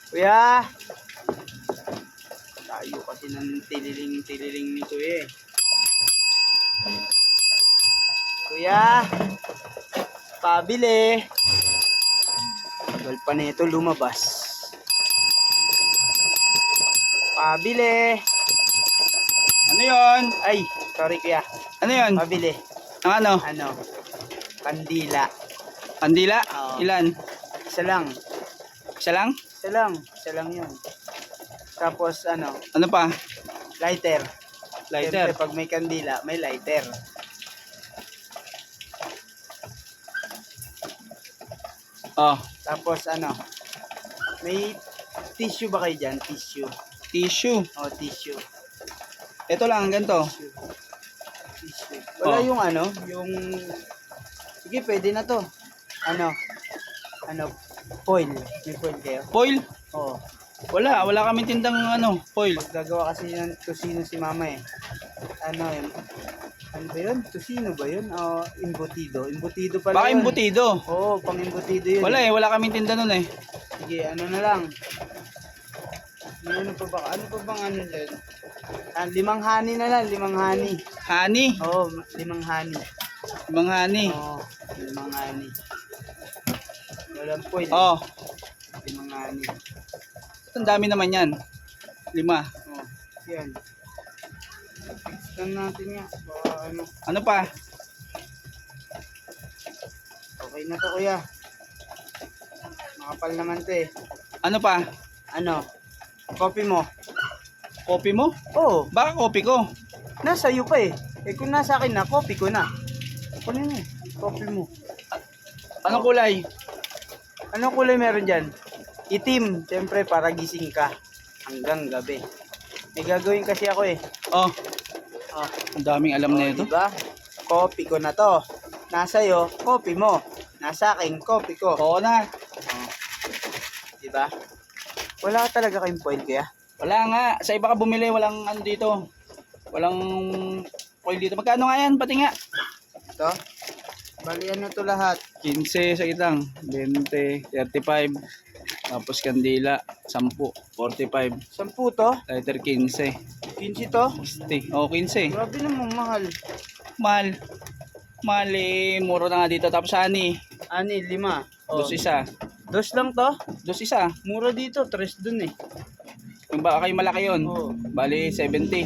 Kuya! Tayo kasi ng tililing ni Kuya eh. Kuya! Pabili! Tagal pa nito lumabas. Pabili! Ano yon? Ay, sorry Kuya. Ano yon? Pabili. Ang ano? Ano? Kandila. Kandila? Oo. Ilan? Isa lang. Isa lang? Isa lang. Isa lang yun. Tapos ano? Ano pa? Lighter. Lighter? Siyempre, pag may kandila, may lighter. Oh, Tapos ano? May tissue ba kayo dyan? Tissue. tissue. O, tissue. Ito lang, ganito. Tissue. Wala Oh. yung ano? Yung... Sige, pwede na to. Ano? Ano? Foil. May foil kayo? Foil? Oo. Wala kaming tindang ano, foil. Maggagawa kasi ng tusino si mama eh. Ano yun? Ano ba yun? Tusino ba yun? O embutido? Embutido pala Baka yun. embutido. Oo, pang embutido yun. Wala wala kaming tinda nun eh. Sige, ano na lang. Ano pa ba? Ano pa bang ano dyan? Ah, 5 honey na lang, 5 honey. Honey. Oo, 5 honey. Ibang honey. Oo, 5 honey. Walang foil. Oh, 5 honey. ang dami naman yan. 5. Oo, yan. Fix natin nga. Baka ano. Ano pa? Okay na to kuya. Makapal naman to eh. Ano pa? Ano? Copy mo? Kopi mo? Oo. Baka kopi ko. Nasa iyo pa eh. Eh kung nasa akin na, copy ko na. Kunin mo. Copy mo. Anong kulay? Anong kulay meron dyan? Itim. Siyempre para gising ka. Hanggang gabi. May gagawin kasi ako eh. Oh, Oh. ang daming alam na ito. Diba? Copy ko na to. Nasa iyo, copy mo. Nasa akin, copy ko. Oo na. Oh. Diba? Wala ka talaga kayong foil kaya? Wala nga. Sa iba ka bumili, walang ano dito. Walang foil dito. Magkano nga yan? Pati nga. Ito? Bali ano to lahat? 15 sa itang. 20, 35. Tapos kandila, 10, 45. 10 to? Lighter 15. 15 to? 60. Oh, 15. Grabe naman mahal. Mahal. Mahal eh. Mura na nga dito. Tapos ani. Ani, 5. Oh. Dos isa. Dos lang to? Dos isa. Mura dito, 3 dun eh. Kung baka kayo malaki yun. Oo. Bali, 70.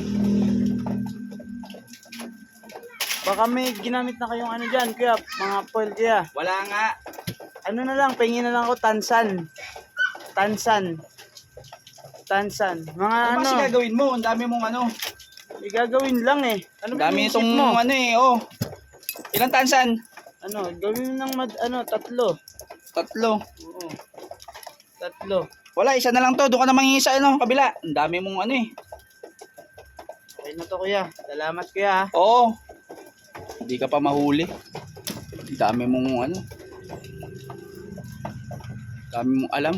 Baka may ginamit na kayong ano dyan, kuya, mga foil kaya. Wala nga. Ano na lang, pingin na lang ako tansan. Tansan. Mga Ano ano, kasi gagawin mo? Ang dami mong ano. gagawin lang eh. Ano Ang ba dami iniisip itong mo? ano eh. Oh. Ilang tansan? Ano, gawin mo ng 3. 3. Oo. 3. Wala, isa na lang to. Doon ka na mangingisa ano, kabila. Ang dami mong ano eh. Okay na to kuya. Salamat kuya. Oo. Hindi ka pa mahuli. Ang dami mong ano. Dami mong alam.